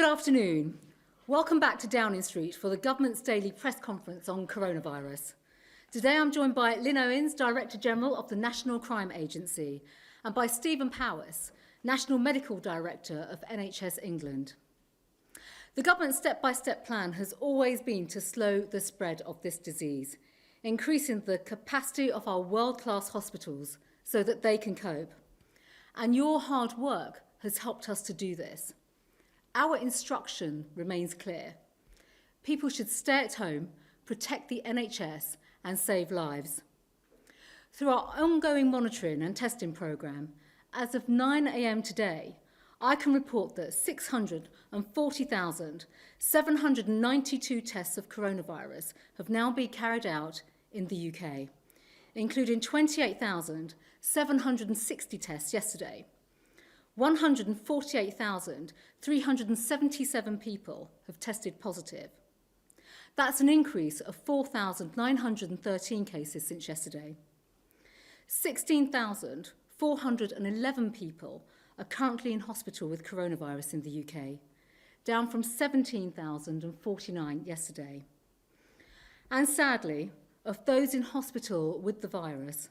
Good afternoon. Welcome back to Downing Street for the government's daily press conference on coronavirus. Today I'm joined by Lynn Owens, Director General of the National Crime Agency, and by Stephen Powis, National Medical Director of NHS England. The government's step-by-step plan has always been to slow the spread of this disease, increasing the capacity of our world-class hospitals so that they can cope. And your hard work has helped us to do this. Our instruction remains clear. People should stay at home, protect the NHS and save lives. Through our ongoing monitoring and testing programme, as of 9 a.m. today, I can report that 640,792 tests of coronavirus have now been carried out in the UK, including 28,760 tests yesterday. 148,377 people have tested positive. That's an increase of 4,913 cases since yesterday. 16,411 people are currently in hospital with coronavirus in the UK, down from 17,049 yesterday. And sadly, of those in hospital with the virus,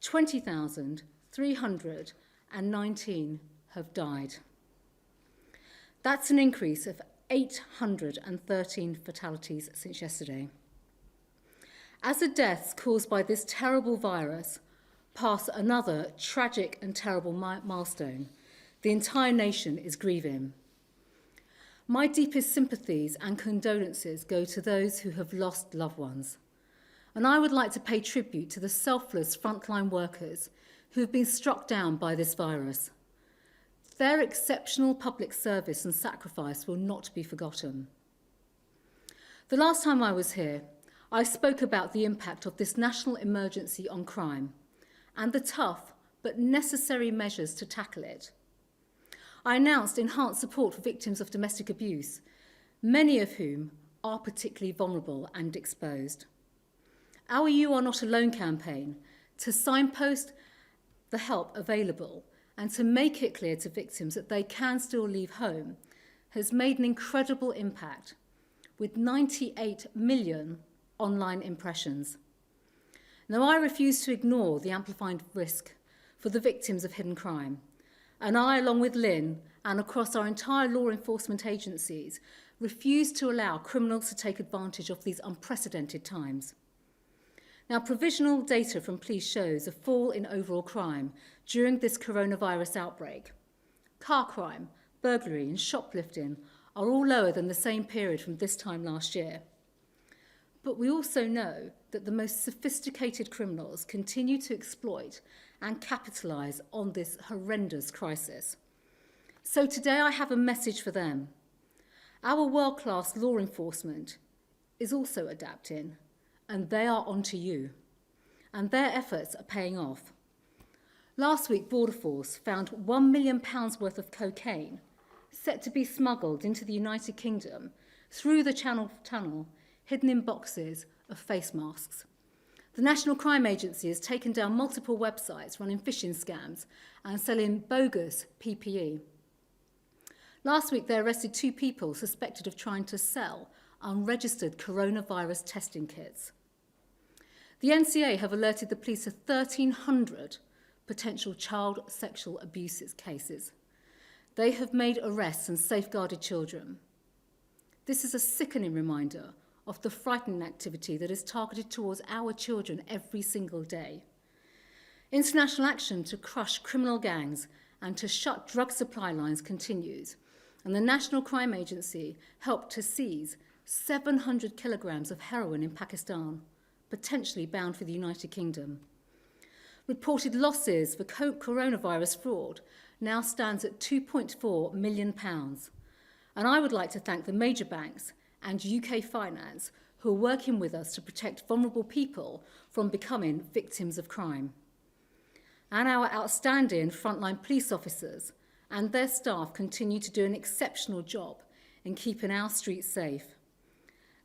20,319 have died. That's an increase of 813 fatalities since yesterday. As the deaths caused by this terrible virus pass another tragic and terrible milestone, the entire nation is grieving. My deepest sympathies and condolences go to those who have lost loved ones. And I would like to pay tribute to the selfless frontline workers who have been struck down by this virus. Their exceptional public service and sacrifice will not be forgotten. The last time I was here, I spoke about the impact of this national emergency on crime and the tough but necessary measures to tackle it. I announced enhanced support for victims of domestic abuse, many of whom are particularly vulnerable and exposed. Our You Are Not Alone campaign to signpost the help available and to make it clear to victims that they can still leave home has made an incredible impact, with 98 million online impressions. Now, I refuse to ignore the amplified risk for the victims of hidden crime, and I, along with Lynn and across our entire law enforcement agencies, refuse to allow criminals to take advantage of these unprecedented times. Now, provisional data from police shows a fall in overall crime during this coronavirus outbreak. Car crime, burglary and shoplifting are all lower than the same period from this time last year. But we also know that the most sophisticated criminals continue to exploit and capitalise on this horrendous crisis. So today I have a message for them. Our world-class law enforcement is also adapting, and they are onto you, and their efforts are paying off. Last week, Border Force found £1 million worth of cocaine set to be smuggled into the United Kingdom through the Channel Tunnel, hidden in boxes of face masks. The National Crime Agency has taken down multiple websites running phishing scams and selling bogus PPE. Last week, they arrested 2 people suspected of trying to sell unregistered coronavirus testing kits. The NCA have alerted the police of 1,300 potential child sexual abuse cases. They have made arrests and safeguarded children. This is a sickening reminder of the frightening activity that is targeted towards our children every single day. International action to crush criminal gangs and to shut drug supply lines continues, and the National Crime Agency helped to seize 700 kilograms of heroin in Pakistan, potentially bound for the United Kingdom. Reported losses for coronavirus fraud now stands at £2.4 million. And I would like to thank the major banks and UK Finance who are working with us to protect vulnerable people from becoming victims of crime. And our outstanding frontline police officers and their staff continue to do an exceptional job in keeping our streets safe.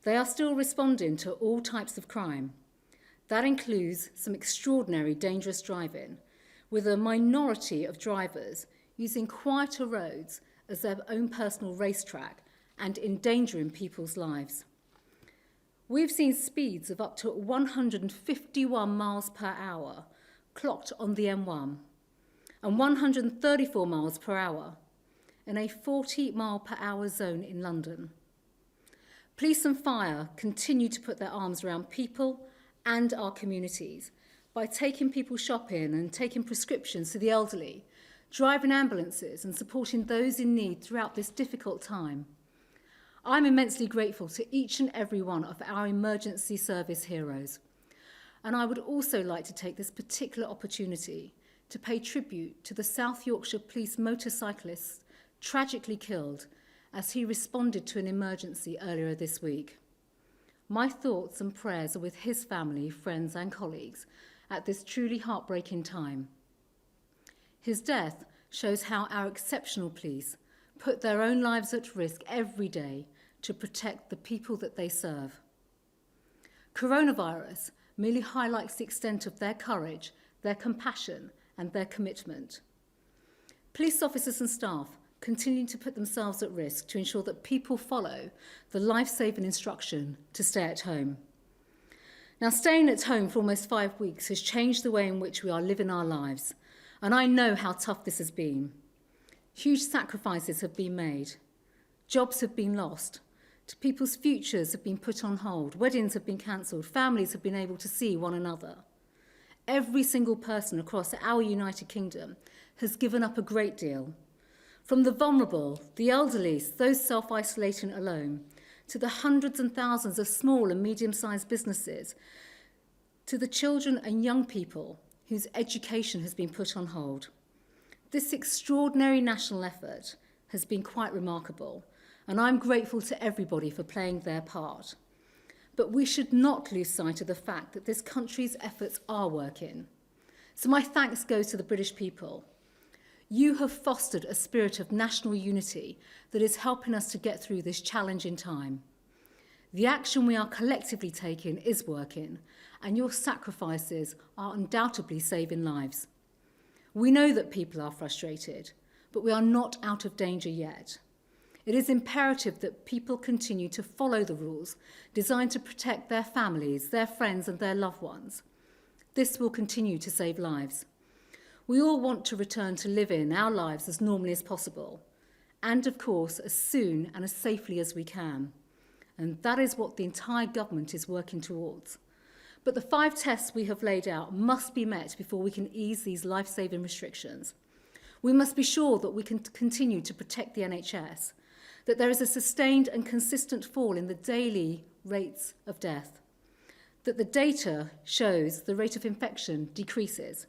They are still responding to all types of crime. That includes some extraordinary dangerous driving, with a minority of drivers using quieter roads as their own personal racetrack and endangering people's lives. We've seen speeds of up to 151 miles per hour clocked on the M1 and 134 miles per hour in a 40 mile per hour zone in London. Police and fire continue to put their arms around people and our communities by taking people shopping and taking prescriptions to the elderly, driving ambulances and supporting those in need throughout this difficult time. I'm immensely grateful to each and every one of our emergency service heroes. And I would also like to take this particular opportunity to pay tribute to the South Yorkshire Police motorcyclist tragically killed as he responded to an emergency earlier this week. My thoughts and prayers are with his family, friends and colleagues at this truly heartbreaking time. His death shows how our exceptional police put their own lives at risk every day to protect the people that they serve. Coronavirus merely highlights the extent of their courage, their compassion and their commitment. Police officers and staff continue to put themselves at risk to ensure that people follow the life-saving instruction to stay at home. Now, staying at home for almost 5 weeks has changed the way in which we are living our lives, and I know how tough this has been. Huge sacrifices have been made. Jobs have been lost. People's futures have been put on hold. Weddings have been cancelled. Families have been able to see one another. Every single person across our United Kingdom has given up a great deal. From the vulnerable, the elderly, those self-isolating alone, to the hundreds and thousands of small and medium-sized businesses, to the children and young people whose education has been put on hold. This extraordinary national effort has been quite remarkable, and I'm grateful to everybody for playing their part. But we should not lose sight of the fact that this country's efforts are working. So my thanks goes to the British people. You have fostered a spirit of national unity that is helping us to get through this challenging time. The action we are collectively taking is working, and your sacrifices are undoubtedly saving lives. We know that people are frustrated, but we are not out of danger yet. It is imperative that people continue to follow the rules designed to protect their families, their friends and their loved ones. This will continue to save lives. We all want to return to living our lives as normally as possible, and of course as soon and as safely as we can. And that is what the entire government is working towards. But the 5 tests we have laid out must be met before we can ease these life-saving restrictions. We must be sure that we can continue to protect the NHS, that there is a sustained and consistent fall in the daily rates of death, that the data shows the rate of infection decreases,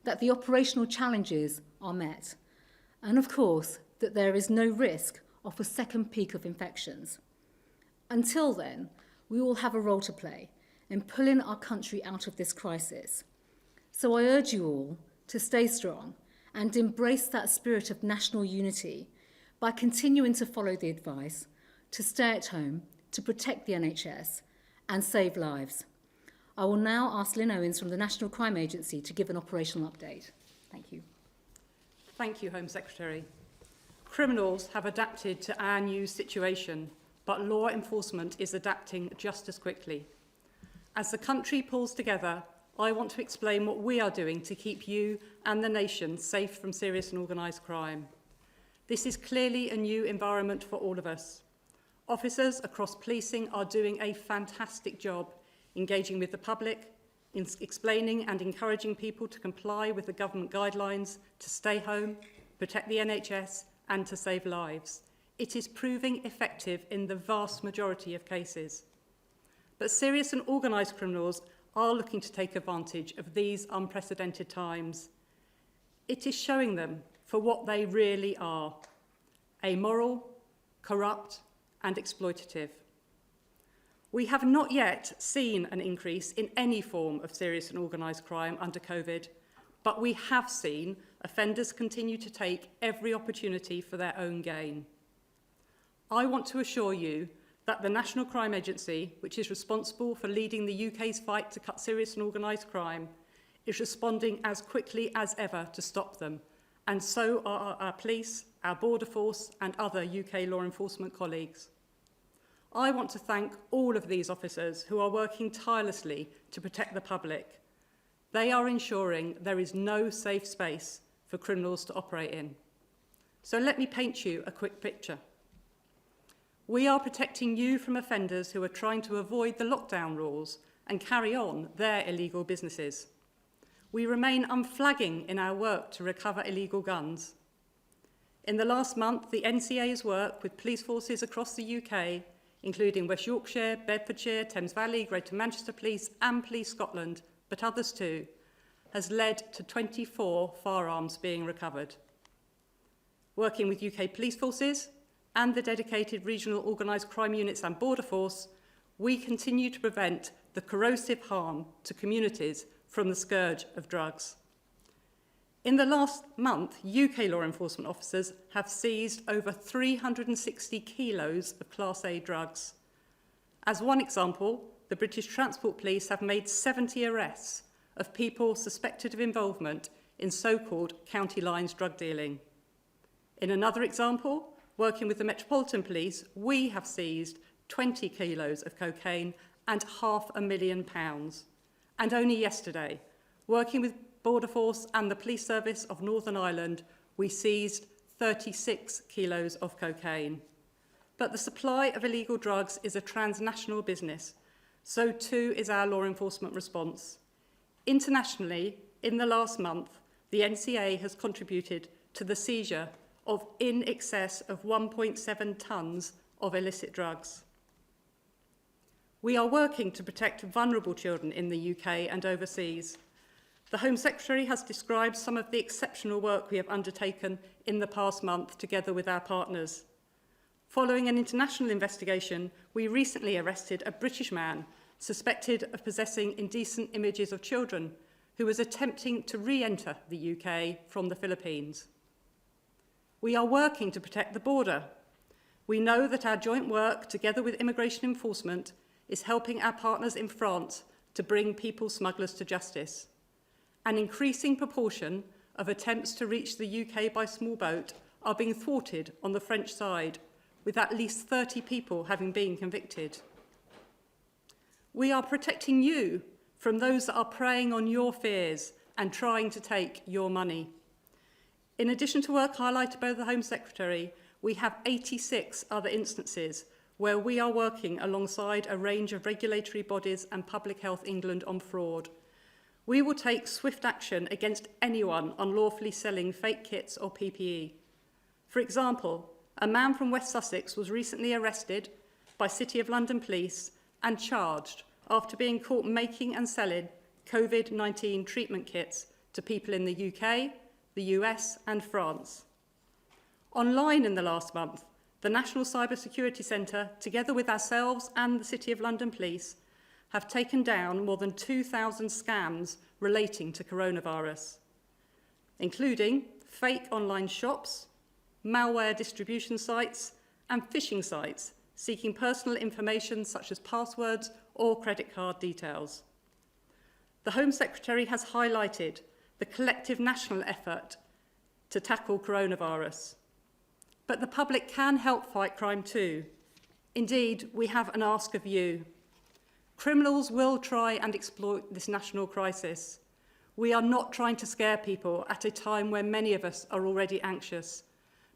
that the operational challenges are met, and of course, that there is no risk of a second peak of infections. Until then, we all have a role to play in pulling our country out of this crisis. So I urge you all to stay strong and embrace that spirit of national unity by continuing to follow the advice, to stay at home, to protect the NHS and save lives. I will now ask Lynn Owens from the National Crime Agency to give an operational update. Thank you. Thank you, Home Secretary. Criminals have adapted to our new situation, but law enforcement is adapting just as quickly. As the country pulls together, I want to explain what we are doing to keep you and the nation safe from serious and organised crime. This is clearly a new environment for all of us. Officers across policing are doing a fantastic job engaging with the public, in explaining and encouraging people to comply with the government guidelines to stay home, protect the NHS and to save lives. It is proving effective in the vast majority of cases. But serious and organised criminals are looking to take advantage of these unprecedented times. It is showing them for what they really are: amoral, corrupt and exploitative. We have not yet seen an increase in any form of serious and organised crime under COVID, but we have seen offenders continue to take every opportunity for their own gain. I want to assure you that the National Crime Agency, which is responsible for leading the UK's fight to cut serious and organised crime, is responding as quickly as ever to stop them, and so are our police, our border force, and other UK law enforcement colleagues. I want to thank all of these officers who are working tirelessly to protect the public. They are ensuring there is no safe space for criminals to operate in. So let me paint you a quick picture. We are protecting you from offenders who are trying to avoid the lockdown rules and carry on their illegal businesses. We remain unflagging in our work to recover illegal guns. In the last month, the NCA has worked with police forces across the UK, including West Yorkshire, Bedfordshire, Thames Valley, Greater Manchester Police and Police Scotland, but others too, has led to 24 firearms being recovered. Working with UK police forces and the dedicated regional organised crime units and border force, we continue to prevent the corrosive harm to communities from the scourge of drugs. In the last month, UK law enforcement officers have seized over 360 kilos of Class A drugs. As one example, the British Transport Police have made 70 arrests of people suspected of involvement in so-called county lines drug dealing. In another example, working with the Metropolitan Police, we have seized 20 kilos of cocaine and £500,000. And only yesterday, working with Border Force and the Police Service of Northern Ireland, we seized 36 kilos of cocaine. But the supply of illegal drugs is a transnational business. So too is our law enforcement response. Internationally, in the last month, the NCA has contributed to the seizure of in excess of 1.7 tonnes of illicit drugs. We are working to protect vulnerable children in the UK and overseas. The Home Secretary has described some of the exceptional work we have undertaken in the past month together with our partners. Following an international investigation, we recently arrested a British man suspected of possessing indecent images of children who was attempting to re-enter the UK from the Philippines. We are working to protect the border. We know that our joint work, together with immigration enforcement, is helping our partners in France to bring people smugglers to justice. An increasing proportion of attempts to reach the UK by small boat are being thwarted on the French side, with at least 30 people having been convicted. We are protecting you from those that are preying on your fears and trying to take your money. In addition to work highlighted by the Home Secretary, we have 86 other instances where we are working alongside a range of regulatory bodies and Public Health England on fraud. We will take swift action against anyone unlawfully selling fake kits or PPE. For example, a man from West Sussex was recently arrested by City of London Police and charged after being caught making and selling COVID-19 treatment kits to people in the UK, the US and France. Online in the last month, the National Cyber Security Centre, together with ourselves and the City of London Police, have taken down more than 2,000 scams relating to coronavirus, including fake online shops, malware distribution sites, and phishing sites seeking personal information such as passwords or credit card details. The Home Secretary has highlighted the collective national effort to tackle coronavirus. But the public can help fight crime too. Indeed, we have an ask of you. Criminals will try and exploit this national crisis. We are not trying to scare people at a time when many of us are already anxious.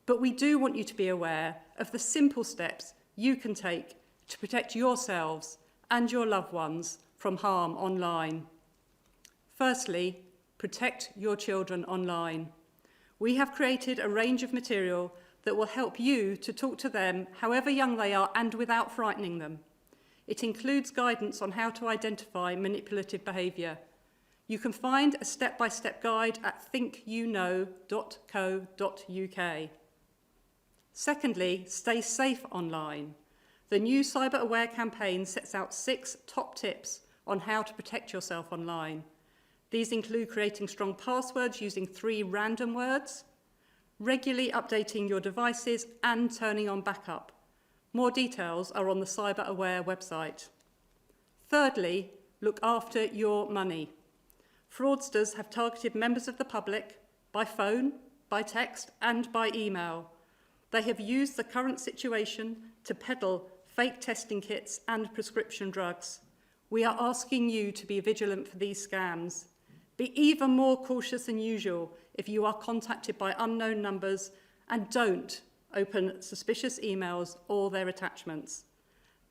But we do want you to be aware of the simple steps you can take to protect yourselves and your loved ones from harm online. Firstly, protect your children online. We have created a range of material that will help you to talk to them however young they are and without frightening them. It includes guidance on how to identify manipulative behaviour. You can find a step-by-step guide at thinkyouknow.co.uk. Secondly, stay safe online. The new Cyber Aware campaign sets out 6 top tips on how to protect yourself online. These include creating strong passwords using 3 random words, regularly updating your devices and turning on backup. More details are on the Cyber Aware website. Thirdly, look after your money. Fraudsters have targeted members of the public by phone, by text and by email. They have used the current situation to peddle fake testing kits and prescription drugs. We are asking you to be vigilant for these scams. Be even more cautious than usual if you are contacted by unknown numbers, and don't open suspicious emails or their attachments.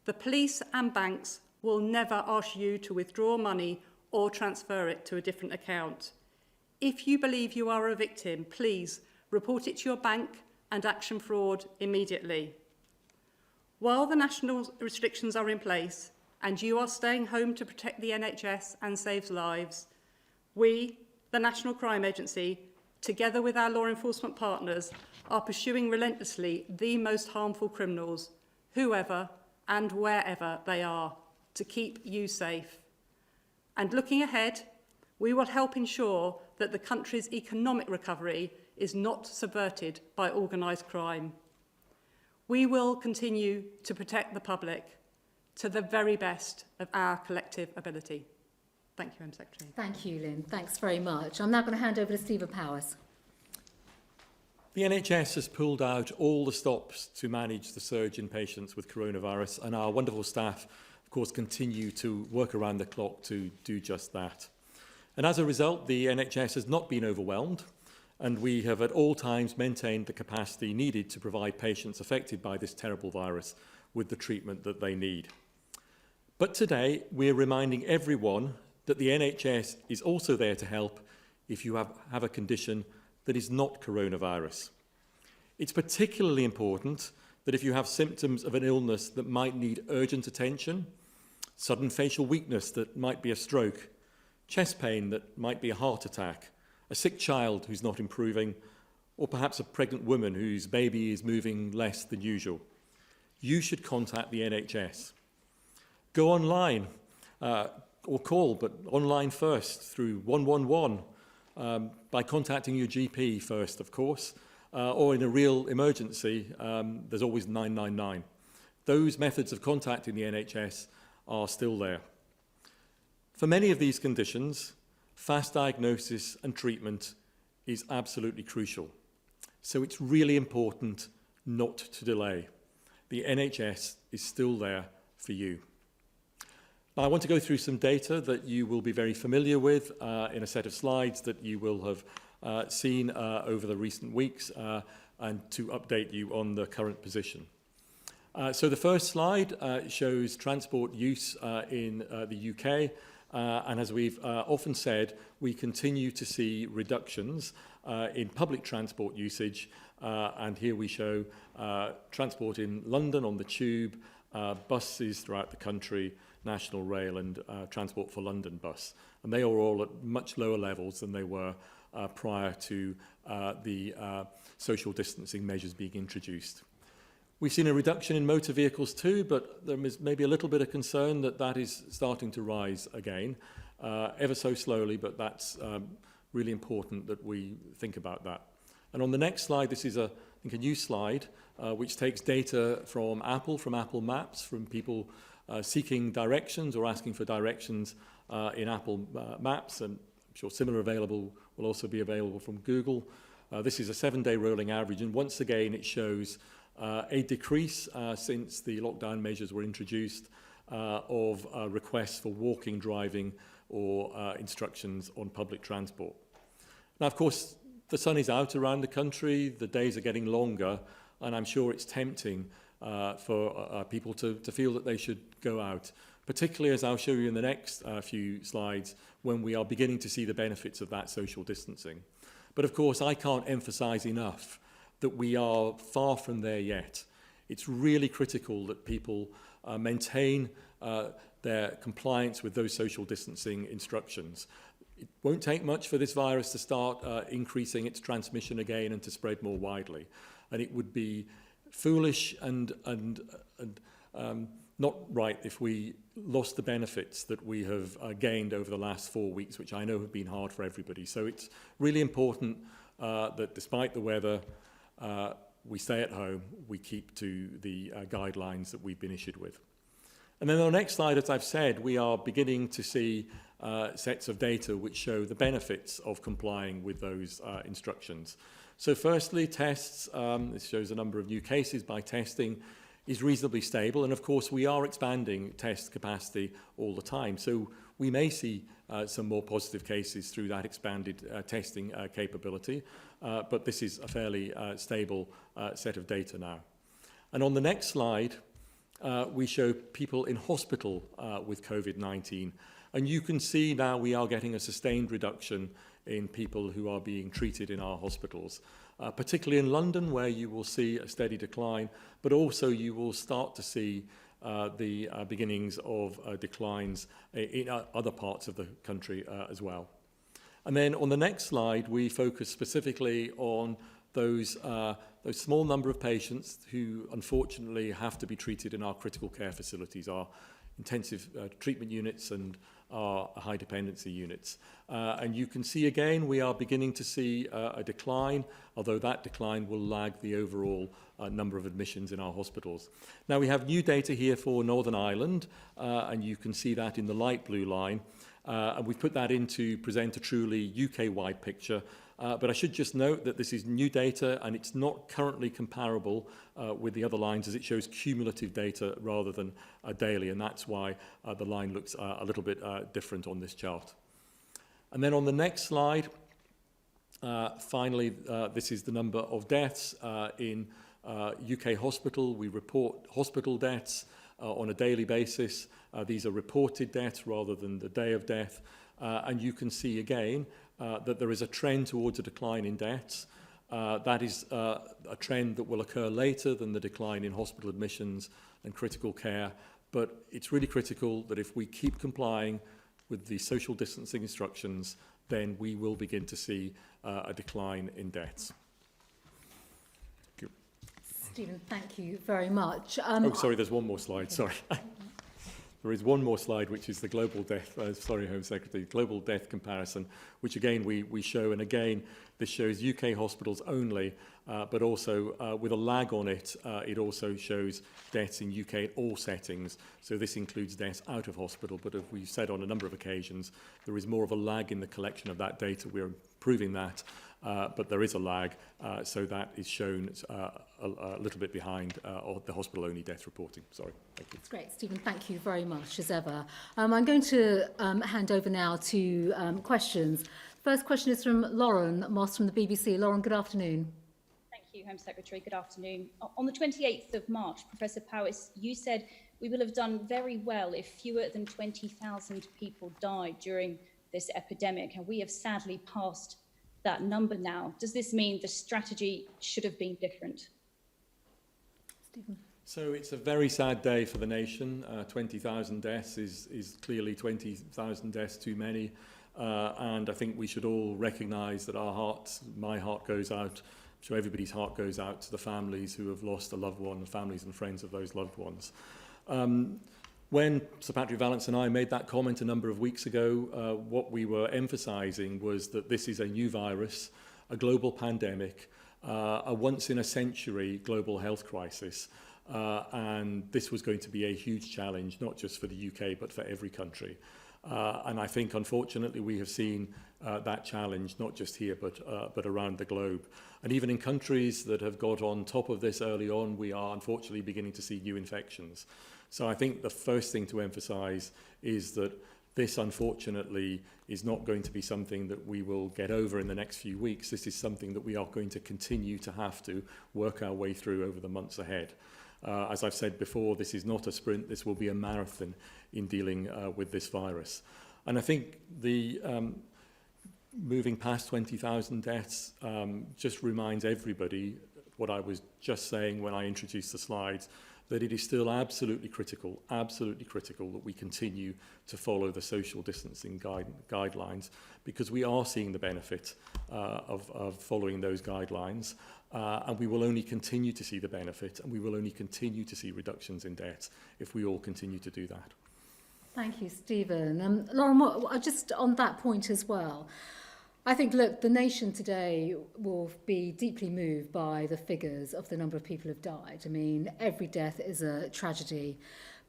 The police and banks will never ask you to withdraw money or transfer it to a different account. If you believe you are a victim, please report it to your bank and action fraud immediately. While the national restrictions are in place and you are staying home to protect the NHS and save lives, we, the National Crime Agency, together with our law enforcement partners, are pursuing relentlessly the most harmful criminals, whoever and wherever they are, to keep you safe. And looking ahead, we will help ensure that the country's economic recovery is not subverted by organised crime. We will continue to protect the public to the very best of our collective ability. Thank you, Home Secretary. Thank you, Lynn. Thanks very much. I'm now going to hand over to Stephen Powers. The NHS has pulled out all the stops to manage the surge in patients with coronavirus, and our wonderful staff, of course, continue to work around the clock to do just that. And as a result, the NHS has not been overwhelmed, and we have at all times maintained the capacity needed to provide patients affected by this terrible virus with the treatment that they need. But today, we're reminding everyone that the NHS is also there to help if you have a condition that is not coronavirus. It's particularly important that if you have symptoms of an illness that might need urgent attention, sudden facial weakness that might be a stroke, chest pain that might be a heart attack, a sick child who's not improving, or perhaps a pregnant woman whose baby is moving less than usual, you should contact the NHS. Go online or call, but online first through 111 by contacting your GP first, of course, or in a real emergency, there's always 999. Those methods of contacting the NHS are still there. For many of these conditions, fast diagnosis and treatment is absolutely crucial. So it's really important not to delay. The NHS is still there for you. Now, I want to go through some data that you will be very familiar with in a set of slides that you will have seen over the recent weeks and to update you on the current position. So the first slide shows transport use in the UK. And as we've often said, we continue to see reductions in public transport usage. And here we show transport in London on the tube, buses throughout the country, National Rail and Transport for London bus. And they are all at much lower levels than they were prior to the social distancing measures being introduced. We've seen a reduction in motor vehicles too, but there is maybe a little bit of concern that that is starting to rise again, ever so slowly, but that's really important that we think about that. And on the next slide, this is, I think, a new slide, which takes data from Apple Maps, from people seeking directions or asking for directions in Apple Maps, and I'm sure similar will also be available from Google. This is a 7-day rolling average, and once again it shows a decrease since the lockdown measures were introduced of requests for walking, driving, or instructions on public transport. Now, of course, the sun is out around the country, the days are getting longer, and I'm sure it's tempting for people to feel that they should go out, particularly as I'll show you in the next few slides, when we are beginning to see the benefits of that social distancing. But of course, I can't emphasize enough that we are far from there yet. It's really critical that people maintain their compliance with those social distancing instructions. It won't take much for this virus to start increasing its transmission again and to spread more widely. And it would be foolish and not right if we lost the benefits that we have gained over the last 4 weeks, which I know have been hard for everybody. So it's really important that despite the weather, we stay at home, we keep to the guidelines that we've been issued with. And then on the next slide, as I've said, we are beginning to see sets of data which show the benefits of complying with those instructions. So firstly, tests, this shows a number of new cases by testing, is reasonably stable. And of course, we are expanding test capacity all the time. So we may see some more positive cases through that expanded testing capability. But this is a fairly stable set of data now. And on the next slide, we show people in hospital with COVID-19. And you can see now we are getting a sustained reduction in people who are being treated in our hospitals, particularly in London, where you will see a steady decline, but also you will start to see the beginnings of declines in other parts of the country as well. And then on the next slide, we focus specifically on those small number of patients who unfortunately have to be treated in our critical care facilities, our intensive treatment units and our high dependency units. And you can see again, we are beginning to see a decline, although that decline will lag the overall number of admissions in our hospitals. Now we have new data here for Northern Ireland, and you can see that in the light blue line. And we've put that in to present a truly UK-wide picture. But I should just note that this is new data and it's not currently comparable with the other lines, as it shows cumulative data rather than daily, and that's why the line looks a little bit different on this chart. And then on the next slide, finally, this is the number of deaths in UK hospital. We report hospital deaths on a daily basis. These are reported deaths rather than the day of death. And you can see again that there is a trend towards a decline in deaths. That is a trend that will occur later than the decline in hospital admissions and critical care. But it's really critical that if we keep complying with the social distancing instructions, then we will begin to see a decline in deaths. Thank you. Stephen, thank you very much. Oh, sorry, there's one more slide, sorry. There is one more slide, which is the global death, sorry, Home Secretary, global death comparison, which again we show, and again, this shows UK hospitals only, but also with a lag on it, it also shows deaths in UK in all settings. So this includes deaths out of hospital, but as we've said on a number of occasions, there is more of a lag in the collection of that data. We're improving that, but there is a lag, so that is shown a little bit behind the hospital-only death reporting. Sorry, thank you. That's great, Stephen. Thank you very much, as ever. I'm going to hand over now to questions. First question is from Lauren Moss from the BBC. Lauren, good afternoon. Thank you, Home Secretary. Good afternoon. On the 28th of March, Professor Powis, you said we will have done very well if fewer than 20,000 people died during this epidemic, and we have sadly passed that number now. Does this mean the strategy should have been different? Stephen. So it's a very sad day for the nation. 20,000 deaths is clearly 20,000 deaths too many. And I think we should all recognise that our hearts, my heart goes out, I'm sure everybody's heart goes out to the families who have lost a loved one, the families and friends of those loved ones. When Sir Patrick Vallance and I made that comment a number of weeks ago, what we were emphasising was that this is a new virus, a global pandemic, a once-in-a-century global health crisis. And this was going to be a huge challenge, not just for the UK, but for every country. And I think, unfortunately, we have seen that challenge, not just here, but around the globe. And even in countries that have got on top of this early on, we are unfortunately beginning to see new infections. So I think the first thing to emphasise is that this, unfortunately, is not going to be something that we will get over in the next few weeks. This is something that we are going to continue to have to work our way through over the months ahead. As I've said before, this is not a sprint, this will be a marathon in dealing with this virus. And I think the moving past 20,000 deaths just reminds everybody what I was just saying when I introduced the slides, that it is still absolutely critical that we continue to follow the social distancing guidelines, because we are seeing the benefit of following those guidelines, and we will only continue to see the benefit, and we will only continue to see reductions in deaths if we all continue to do that. Thank you, Stephen. Lauren, just on that point as well, I think, look, the nation today will be deeply moved by the figures of the number of people who've died. I mean, every death is a tragedy.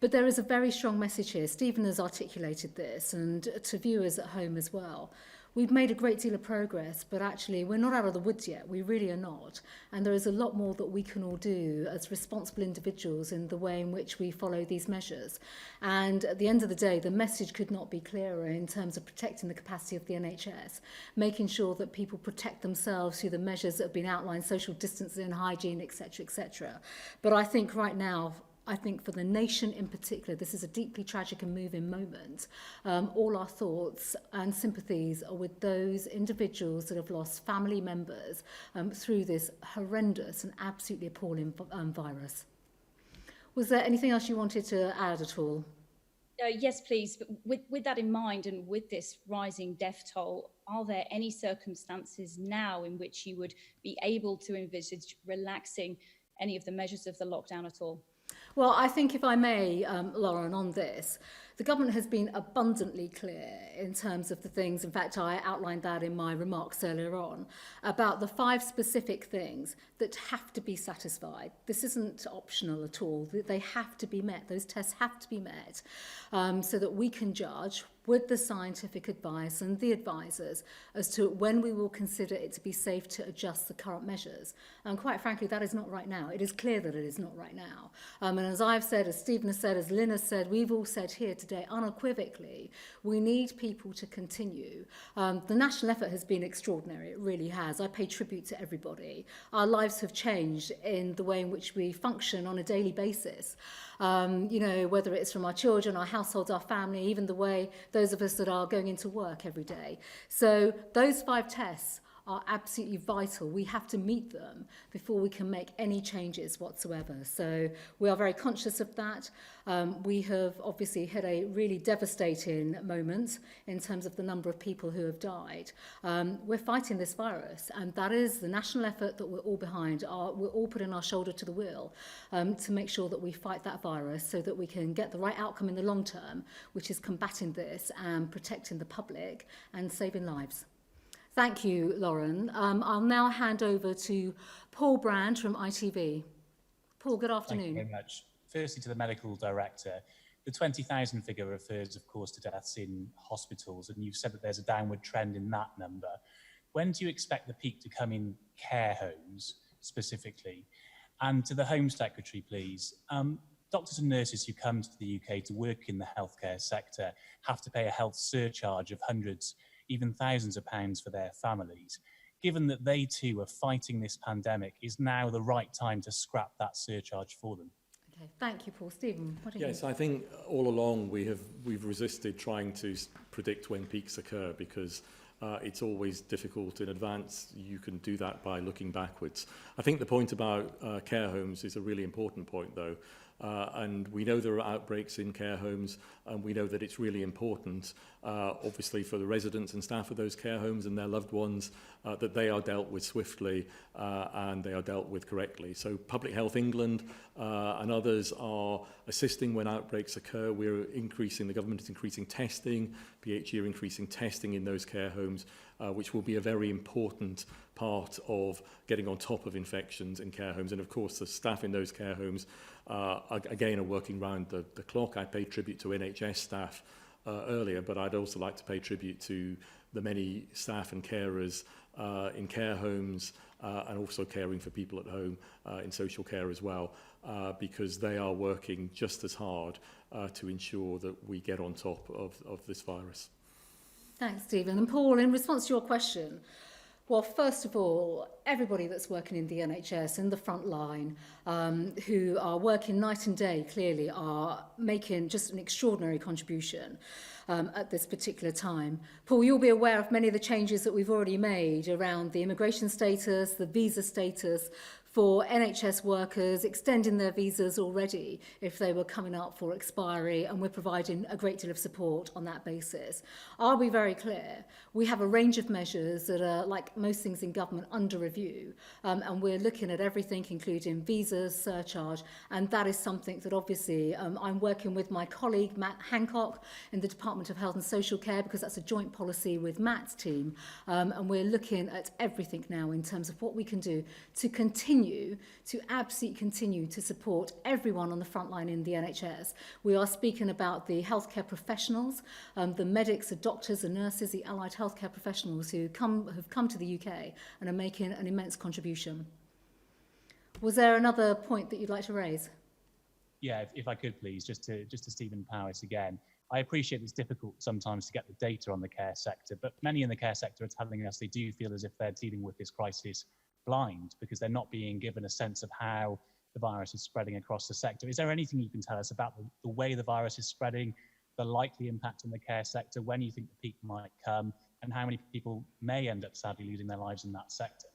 But there is a very strong message here. Stephen has articulated this, and to viewers at home as well. We've made a great deal of progress, but actually we're not out of the woods yet. We really are not. And there is a lot more that we can all do as responsible individuals in the way in which we follow these measures. And at the end of the day, the message could not be clearer in terms of protecting the capacity of the NHS, making sure that people protect themselves through the measures that have been outlined, social distancing, hygiene, etc., etc. But I think right now, for the nation in particular, this is a deeply tragic and moving moment. All our thoughts and sympathies are with those individuals that have lost family members through this horrendous and absolutely appalling virus. Was there anything else you wanted to add at all? Yes, please. But with that in mind and with this rising death toll, are there any circumstances now in which you would be able to envisage relaxing any of the measures of the lockdown at all? Well, I think if I may, Lauren, on this, the government has been abundantly clear in terms of the things, in fact, I outlined that in my remarks earlier on, about the 5 specific things that have to be satisfied. This isn't optional at all. They have to be met. Those tests have to be met so that we can judge with the scientific advice and the advisors as to when we will consider it to be safe to adjust the current measures. And quite frankly, that is not right now. It is clear that it is not right now. And as I've said, as Stephen has said, as Lynn has said, we've all said here today unequivocally, we need people to continue. The national effort has been extraordinary. It really has. I pay tribute to everybody. Our lives have changed in the way in which we function on a daily basis. You know, whether it's from our children, our households, our family, even the way those of us that are going into work every day. So those 5 tests are absolutely vital. We have to meet them before we can make any changes whatsoever. So we are very conscious of that. We have obviously had a really devastating moment in terms of the number of people who have died. We're fighting this virus, and that is the national effort that we're all behind. We're all putting our shoulder to the wheel to make sure that we fight that virus so that we can get the right outcome in the long term, which is combating this and protecting the public and saving lives. Thank you, Lauren. I'll now hand over to Paul Brand from ITV. Paul, good afternoon. Thank you very much. Firstly, to the medical director, the 20,000 figure refers, of course, to deaths in hospitals, and you've said that there's a downward trend in that number. When do you expect the peak to come in care homes, specifically? And to the Home Secretary, please. Doctors and nurses who come to the UK to work in the healthcare sector have to pay a health surcharge of hundreds, even thousands of pounds for their families. Given that they too are fighting this pandemic, is now the right time to scrap that surcharge for them? Okay, thank you, Paul. Stephen, what do you think? Yes, I think all along we've resisted trying to predict when peaks occur because it's always difficult in advance. You can do that by looking backwards. I think the point about care homes is a really important point, though. And we know there are outbreaks in care homes, and we know that it's really important, obviously, for the residents and staff of those care homes and their loved ones, that they are dealt with swiftly and they are dealt with correctly. So Public Health England and others are assisting when outbreaks occur. The government is increasing testing, PHE are increasing testing in those care homes, which will be a very important part of getting on top of infections in care homes. And of course, the staff in those care homes again are working round the clock. I paid tribute to NHS staff earlier, but I'd also like to pay tribute to the many staff and carers in care homes and also caring for people at home in social care as well, because they are working just as hard to ensure that we get on top of this virus. Thanks, Stephen. And Paul, in response to your question, well, first of all, everybody that's working in the NHS in the front line, who are working night and day, clearly are making just an extraordinary contribution at this particular time. Paul, you'll be aware of many of the changes that we've already made around the immigration status, the visa status for NHS workers, extending their visas already if they were coming up for expiry, and we're providing a great deal of support on that basis. I'll be very clear, we have a range of measures that are, like most things in government, under review, and we're looking at everything, including visas, surcharge, and that is something that obviously I'm working with my colleague Matt Hancock in the Department of Health and Social Care, because that's a joint policy with Matt's team, and we're looking at everything now in terms of what we can do to continue continue to support everyone on the front line in the NHS. We are speaking about the healthcare professionals, the medics, the doctors, the nurses, the allied healthcare professionals who have come to the UK and are making an immense contribution. Was there another point that you'd like to raise? Yeah, if I could please, just to Stephen Powis again. I appreciate it's difficult sometimes to get the data on the care sector, but many in the care sector are telling us they do feel as if they're dealing with this crisis blind because they're not being given a sense of how the virus is spreading across the sector. Is there anything you can tell us about the way the virus is spreading, the likely impact on the care sector, when you think the peak might come, and how many people may end up sadly losing their lives in that sector?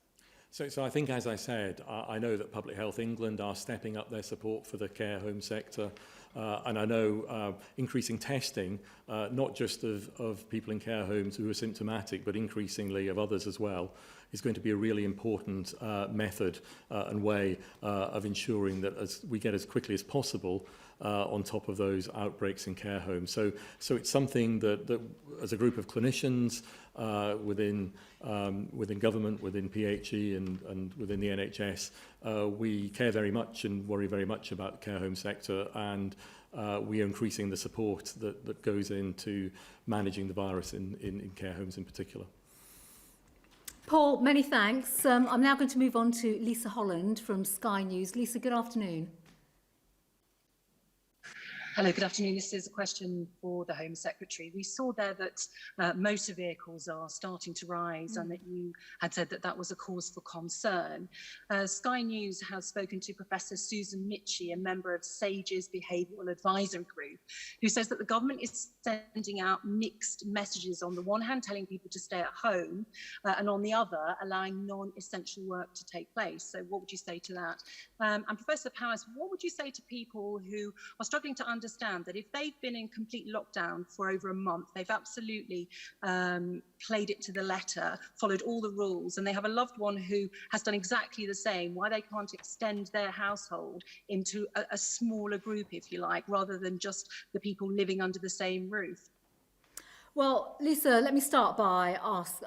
So I think, as I said, I know that Public Health England are stepping up their support for the care home sector. And I know increasing testing, not just of people in care homes who are symptomatic, but increasingly of others as well, is going to be a really important method and way of ensuring that we get as quickly as possible on top of those outbreaks in care homes. So it's something that as a group of clinicians within government, within PHE and within the NHS, we care very much and worry very much about the care home sector, and we are increasing the support that goes into managing the virus in care homes in particular. Paul, many thanks. I'm now going to move on to Lisa Holland from Sky News. Lisa, good afternoon. Hello, good afternoon. This is a question for the Home Secretary. We saw there that motor vehicles are starting to rise and that you had said that that was a cause for concern. Sky News has spoken to Professor Susan Mitchie, a member of SAGE's Behavioural Advisory Group, who says that the government is sending out mixed messages, on the one hand telling people to stay at home and on the other allowing non-essential work to take place. So what would you say to that? And Professor Powis, what would you say to people who are struggling to understand that if they've been in complete lockdown for over a month, they've absolutely played it to the letter, followed all the rules, and they have a loved one who has done exactly the same, why they can't extend their household into a smaller group, if you like, rather than just the people living under the same roof? Well, Lisa, let me start by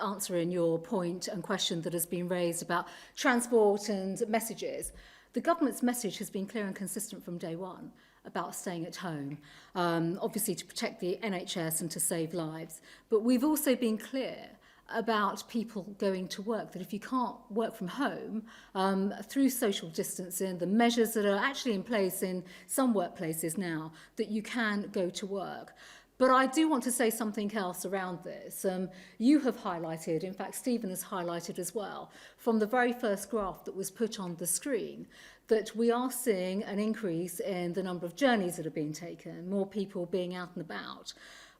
answering your point and question that has been raised about transport and messages. The government's message has been clear and consistent from day one about staying at home, obviously to protect the NHS and to save lives. But we've also been clear about people going to work, that if you can't work from home through social distancing, the measures that are actually in place in some workplaces now, that you can go to work. But I do want to say something else around this. You have highlighted, in fact, Stephen has highlighted as well, from the very first graph that was put on the screen, that we are seeing an increase in the number of journeys that are being taken, more people being out and about.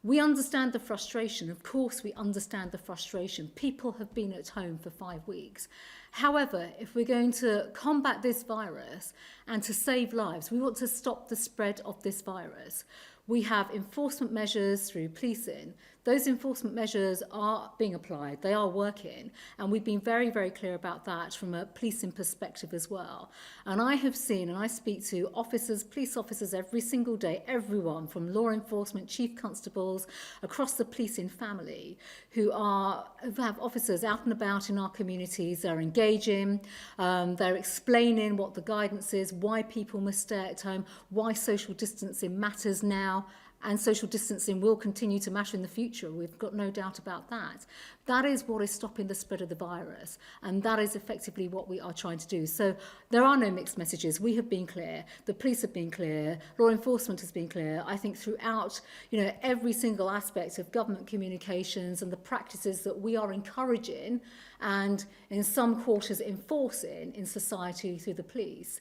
We understand the frustration. Of course, we understand the frustration. People have been at home for 5 weeks. However, if we're going to combat this virus and to save lives, we want to stop the spread of this virus. We have enforcement measures through policing. Those enforcement measures are being applied, they are working, and we've been very, very clear about that from a policing perspective as well. And I have seen, and I speak to officers, police officers every single day, everyone from law enforcement, chief constables, across the policing family, who have officers out and about in our communities. They're engaging, they're explaining what the guidance is, why people must stay at home, why social distancing matters now, and social distancing will continue to matter in the future. We've got no doubt about that. That is what is stopping the spread of the virus, and that is effectively what we are trying to do. So there are no mixed messages. We have been clear. The police have been clear. Law enforcement has been clear. I think throughout, every single aspect of government communications and the practices that we are encouraging and in some quarters enforcing in society through the police,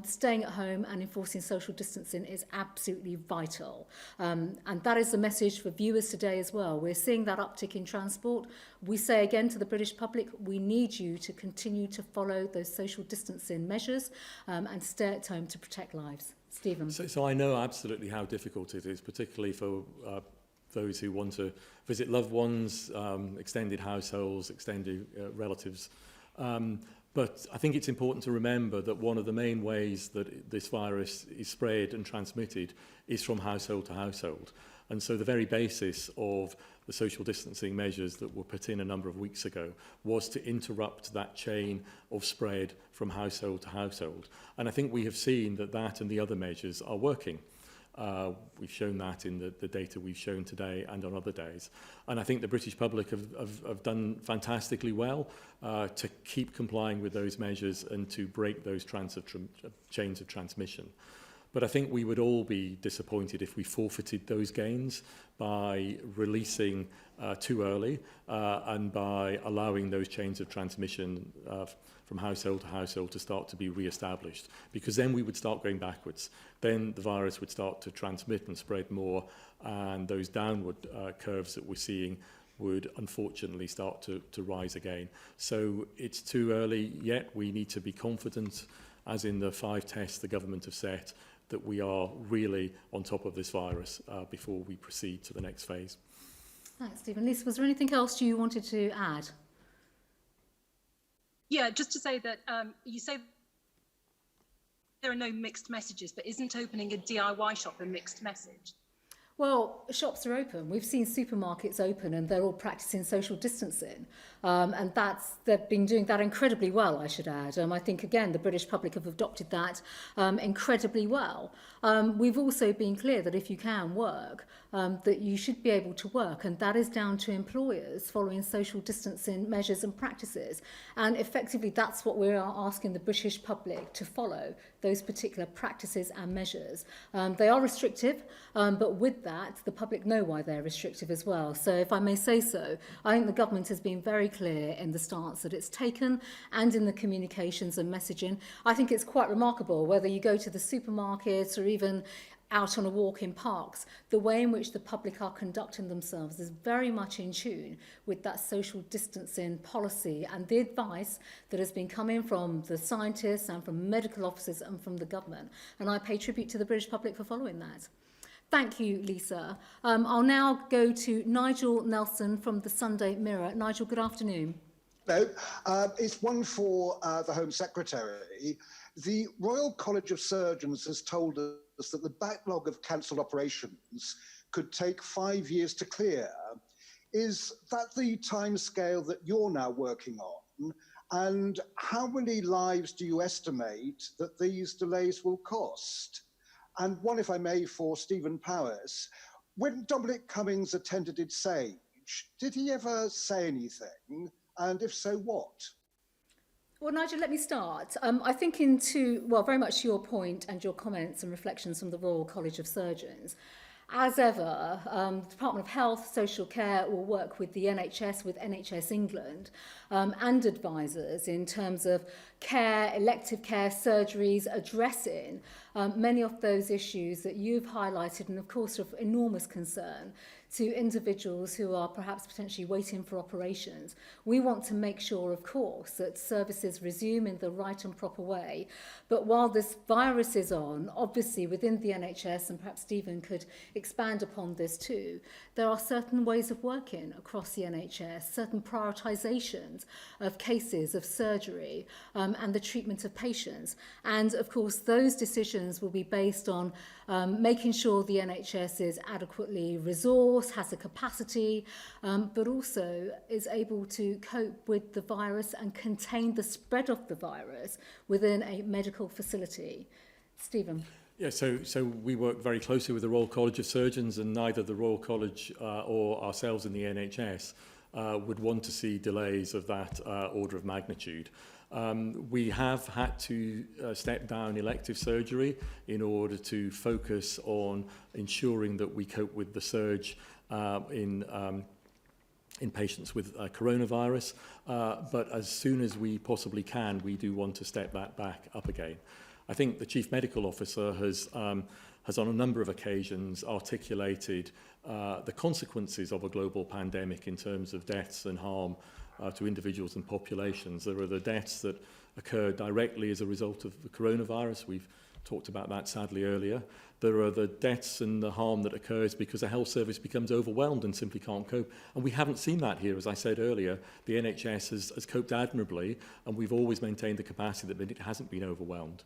staying at home and enforcing social distancing is absolutely vital. And that is the message for viewers today as well. We're seeing that uptick in transport. We say again to the British public, we need you to continue to follow those social distancing measures and stay at home to protect lives. Stephen. So I know absolutely how difficult it is, particularly for those who want to visit loved ones, extended households, extended relatives. But I think it's important to remember that one of the main ways that this virus is spread and transmitted is from household to household. And so the very basis of the social distancing measures that were put in a number of weeks ago was to interrupt that chain of spread from household to household. And I think we have seen that that and the other measures are working. We've shown that in the data we've shown today and on other days. And I think the British public have done fantastically well to keep complying with those measures and to break those chains of transmission. But I think we would all be disappointed if we forfeited those gains by releasing too early and by allowing those chains of transmission from household to household to start to be re-established, because then we would start going backwards. Then the virus would start to transmit and spread more, and those downward curves that we're seeing would unfortunately start to rise again. So it's too early yet. We need to be confident, as in the 5 tests the government have set, that we are really on top of this virus before we proceed to the next phase. Thanks, Stephen. Lisa, was there anything else you wanted to add? Yeah, just to say that you say there are no mixed messages, but isn't opening a DIY shop a mixed message? Well, shops are open. We've seen supermarkets open and they're all practicing social distancing. And they've been doing that incredibly well, I should add. I think, again, the British public have adopted that incredibly well. We've also been clear that if you can work, that you should be able to work. And that is down to employers following social distancing measures and practices. And effectively, that's what we are asking the British public to follow, those particular practices and measures. They are restrictive, but with that, the public know why they're restrictive as well. So if I may say so, I think the government has been very clear in the stance that it's taken and in the communications and messaging. I think it's quite remarkable, whether you go to the supermarket or even out on a walk in parks, the way in which the public are conducting themselves is very much in tune with that social distancing policy and the advice that has been coming from the scientists and from medical officers and from the government. And I pay tribute to the British public for following that. Thank you, Lisa. I'll now go to Nigel Nelson from the Sunday Mirror. Nigel, good afternoon. Hello. It's one for the Home Secretary. The Royal College of Surgeons has told us that the backlog of cancelled operations could take 5 years to clear. Is that the timescale that you're now working on? And how many lives do you estimate that these delays will cost? And one, if I may, for Stephen Powis. When Dominic Cummings attended Sage, did he ever say anything? And if so, what? Well, Nigel, let me start. I think very much to your point and your comments and reflections from the Royal College of Surgeons. As ever, the Department of Health, Social Care will work with the NHS, with NHS England, and advisors in terms of care, elective care, surgeries, addressing many of those issues that you've highlighted and, of course, of enormous concern to individuals who are perhaps potentially waiting for operations. We want to make sure, of course, that services resume in the right and proper way. But while this virus is on, obviously within the NHS, and perhaps Stephen could expand upon this too, there are certain ways of working across the NHS, certain prioritisations of cases of surgery and the treatment of patients. And of course, those decisions will be based on making sure the NHS is adequately resourced, has the capacity, but also is able to cope with the virus and contain the spread of the virus within a medical facility. Stephen. Yeah, so we work very closely with the Royal College of Surgeons, and neither the Royal College or ourselves in the NHS would want to see delays of that order of magnitude. We have had to step down elective surgery in order to focus on ensuring that we cope with the surge in patients with coronavirus. But as soon as we possibly can, we do want to step that back up again. I think the Chief Medical Officer has on a number of occasions articulated the consequences of a global pandemic in terms of deaths and harm to individuals and populations. There are the deaths that occur directly as a result of the coronavirus. We've talked about that sadly earlier. There are the deaths and the harm that occurs because a health service becomes overwhelmed and simply can't cope. And we haven't seen that here. As I said earlier, the NHS has coped admirably, and we've always maintained the capacity that it hasn't been overwhelmed.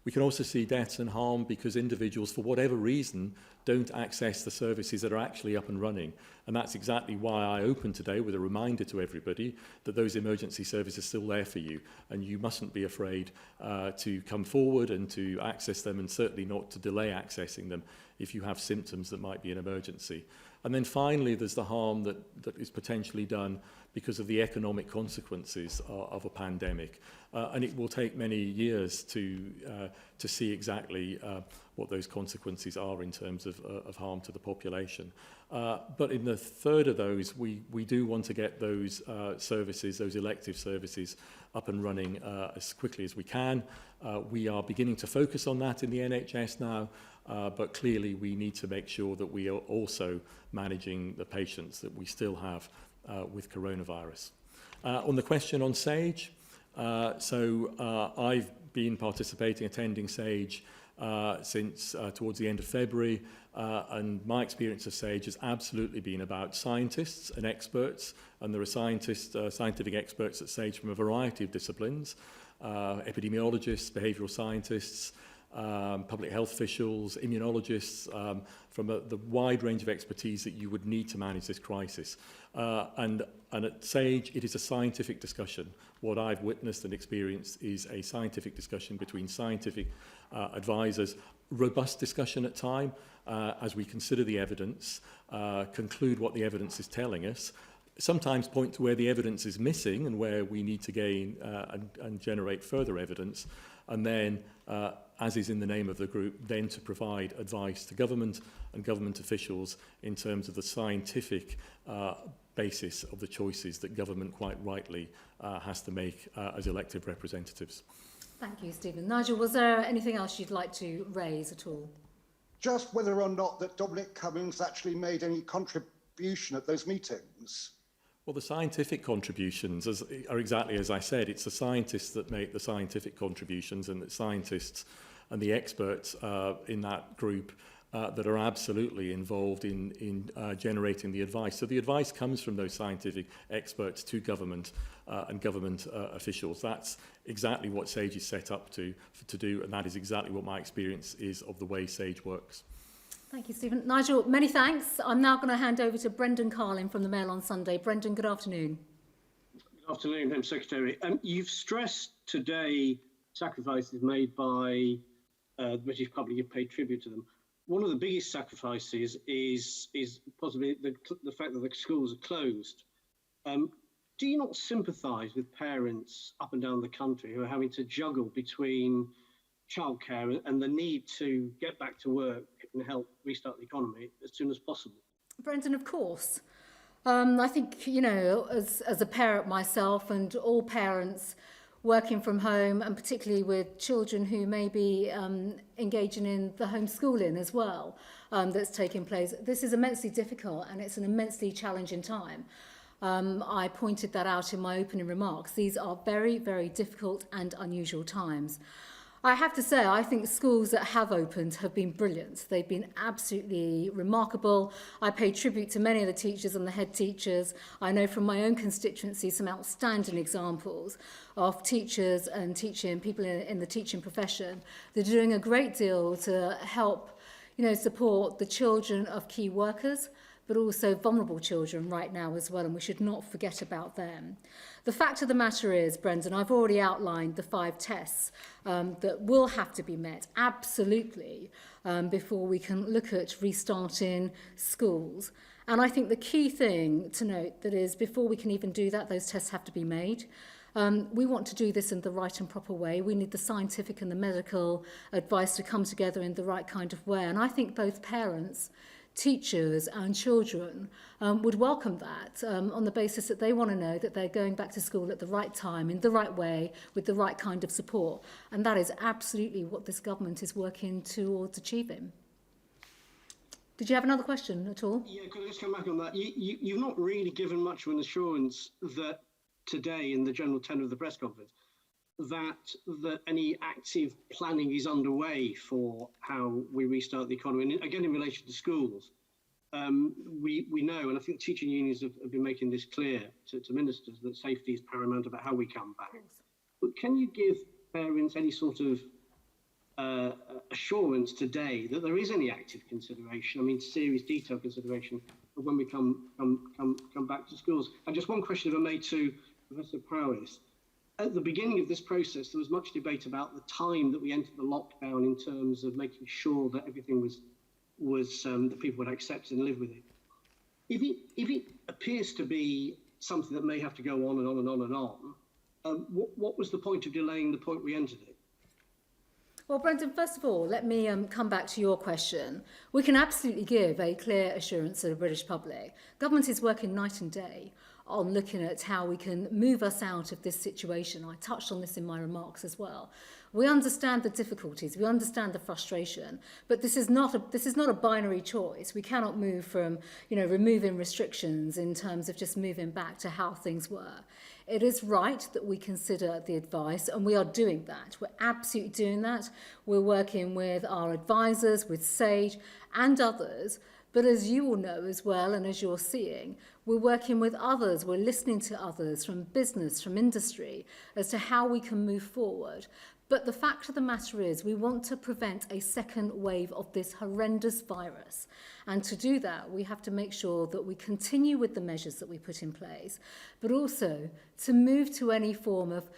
We can also see deaths and harm because individuals, for whatever reason, don't access the services that are actually up and running. And that's exactly why I opened today with a reminder to everybody that those emergency services are still there for you, and you mustn't be afraid to come forward and to access them, and certainly not to delay accessing them if you have symptoms that might be an emergency. And then finally, there's the harm that is potentially done because of the economic consequences of a pandemic. And it will take many years to see exactly what those consequences are in terms of harm to the population. But in the third of those, we do want to get those services, those elective services, up and running as quickly as we can. We are beginning to focus on that in the NHS now, but clearly we need to make sure that we are also managing the patients that we still have with coronavirus. On the question on SAGE, I've been participating, attending SAGE since towards the end of February, and my experience of SAGE has absolutely been about scientists and experts, and there are scientific experts at SAGE from a variety of disciplines, epidemiologists, behavioural scientists, public health officials, immunologists, from the wide range of expertise that you would need to manage this crisis. And at SAGE, it is a scientific discussion. What I've witnessed and experienced is a scientific discussion between scientific advisors, robust discussion at time, as we consider the evidence, conclude what the evidence is telling us, sometimes point to where the evidence is missing and where we need to gain and generate further evidence, and then, as is in the name of the group, then to provide advice to government and government officials in terms of the scientific basis of the choices that government quite rightly has to make as elected representatives. Thank you, Stephen. Nigel, was there anything else you'd like to raise at all? Just whether or not that Dominic Cummings actually made any contribution at those meetings. Well, the scientific contributions are exactly as I said. It's the scientists that make the scientific contributions, and the scientists and the experts in that group that are absolutely involved in generating the advice. So the advice comes from those scientific experts to government and government officials. That's exactly what SAGE is set up to do, and that is exactly what my experience is of the way SAGE works. Thank you, Stephen. Nigel, many thanks. I'm now going to hand over to Brendan Carlin from the Mail on Sunday. Brendan, good afternoon. Good afternoon, Home Secretary. You've stressed today sacrifices made by the British public. You've paid tribute to them. One of the biggest sacrifices is possibly the fact that the schools are closed. Do you not sympathise with parents up and down the country who are having to juggle between childcare and the need to get back to work and help restart the economy as soon as possible? Brendan, of course. I think, you know, as a parent myself and all parents working from home, and particularly with children who may be engaging in the homeschooling as well, that's taking place, this is immensely difficult and it's an immensely challenging time. I pointed that out in my opening remarks. These are very, very difficult and unusual times. I have to say, I think schools that have opened have been brilliant. They've been absolutely remarkable. I pay tribute to many of the teachers and the head teachers. I know from my own constituency some outstanding examples of teachers and people in the teaching profession. They're doing a great deal to help, support the children of key workers, but also vulnerable children right now as well, and we should not forget about them. The fact of the matter is, Brendan, I've already outlined the 5 tests that will have to be met, absolutely, before we can look at restarting schools. And I think the key thing to note that is, before we can even do that, those tests have to be made. We want to do this in the right and proper way. We need the scientific and the medical advice to come together in the right kind of way. And I think both parents, teachers and children would welcome that on the basis that they want to know that they're going back to school at the right time, in the right way, with the right kind of support. And that is absolutely what this government is working towards achieving. Did you have another question at all? Yeah, could I just come back on that? You've not really given much of an assurance that today, in the general tenor of the press conference, that any active planning is underway for how we restart the economy. And again, in relation to schools, we know, and I think teaching unions have been making this clear to ministers, that safety is paramount about how we come back. But can you give parents any sort of assurance today that there is any active consideration, I mean, serious detailed consideration of when we come back to schools. And just one question, if I may, to Professor Powis. At the beginning of this process, there was much debate about the time that we entered the lockdown in terms of making sure that everything was that people would accept and live with it. If it appears to be something that may have to go on and on and on and on, what was the point of delaying the point we entered it? Well, Brendan, first of all, let me come back to your question. We can absolutely give a clear assurance to the British public. Government is working night and day on looking at how we can move us out of this situation. I touched on this in my remarks as well. We understand the difficulties, we understand the frustration, but this is not a binary choice. We cannot move from, removing restrictions in terms of just moving back to how things were. It is right that we consider the advice, and we are doing that. We're absolutely doing that. We're working with our advisors, with SAGE and others. But as you all know as well, and as you're seeing, we're working with others, we're listening to others from business, from industry, as to how we can move forward. But the fact of the matter is we want to prevent a second wave of this horrendous virus. And to do that, we have to make sure that we continue with the measures that we put in place, but also to move to any form of,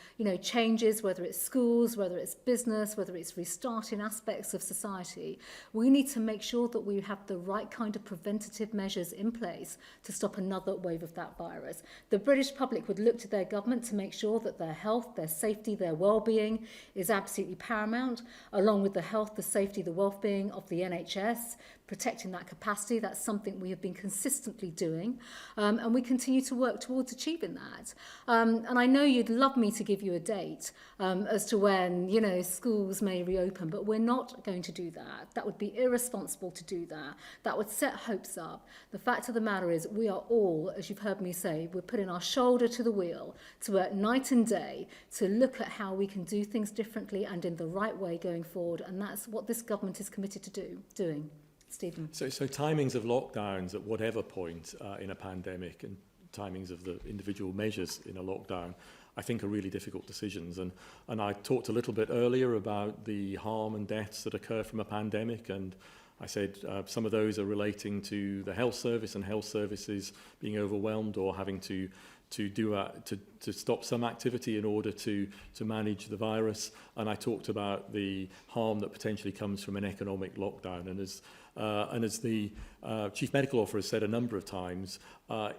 changes, whether it's schools, whether it's business, whether it's restarting aspects of society. We need to make sure that we have the right kind of preventative measures in place to stop another wave of that virus. The British public would look to their government to make sure that their health, their safety, their well-being is absolutely paramount, along with the health, the safety, the well-being of the NHS, protecting that capacity. That's something we have been consistently doing, and we continue to work towards achieving that. And I know you'd love me to give you a date as to when, schools may reopen, but we're not going to do that. That would be irresponsible to do that. That would set hopes up. The fact of the matter is we are all, as you've heard me say, we're putting our shoulder to the wheel to work night and day to look at how we can do things differently and in the right way going forward. And that's what this government is committed to doing. Stephen. So timings of lockdowns at whatever point in a pandemic and timings of the individual measures in a lockdown, I think are really difficult decisions. And I talked a little bit earlier about the harm and deaths that occur from a pandemic, and I said some of those are relating to the health service and health services being overwhelmed or having to stop some activity in order to manage the virus. And I talked about the harm that potentially comes from an economic lockdown. And as the Chief Medical Officer has said a number of times,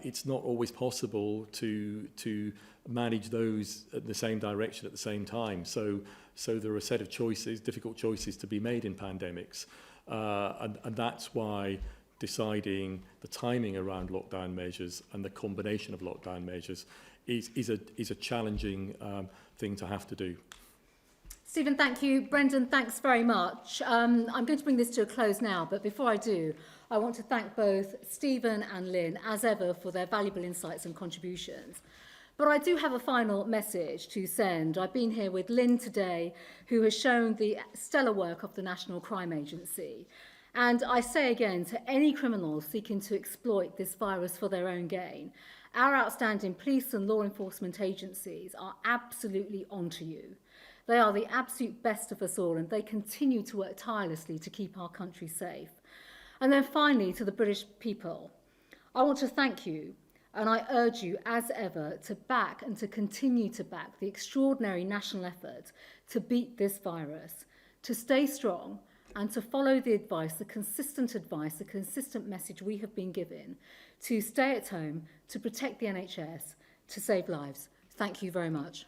it's not always possible to manage those in the same direction at the same time. So there are a set of choices, difficult choices to be made in pandemics. And that's why deciding the timing around lockdown measures and the combination of lockdown measures is a challenging thing to have to do. Stephen, thank you. Brendan, thanks very much. I'm going to bring this to a close now, but before I do, I want to thank both Stephen and Lynn, as ever, for their valuable insights and contributions. But I do have a final message to send. I've been here with Lynn today, who has shown the stellar work of the National Crime Agency. And I say again to any criminals seeking to exploit this virus for their own gain, our outstanding police and law enforcement agencies are absolutely onto you. They are the absolute best of us all, and they continue to work tirelessly to keep our country safe. And then finally, to the British people, I want to thank you, and I urge you, as ever, to back and to continue to back the extraordinary national effort to beat this virus, to stay strong, and to follow the advice, the consistent message we have been given, to stay at home, to protect the NHS, to save lives. Thank you very much.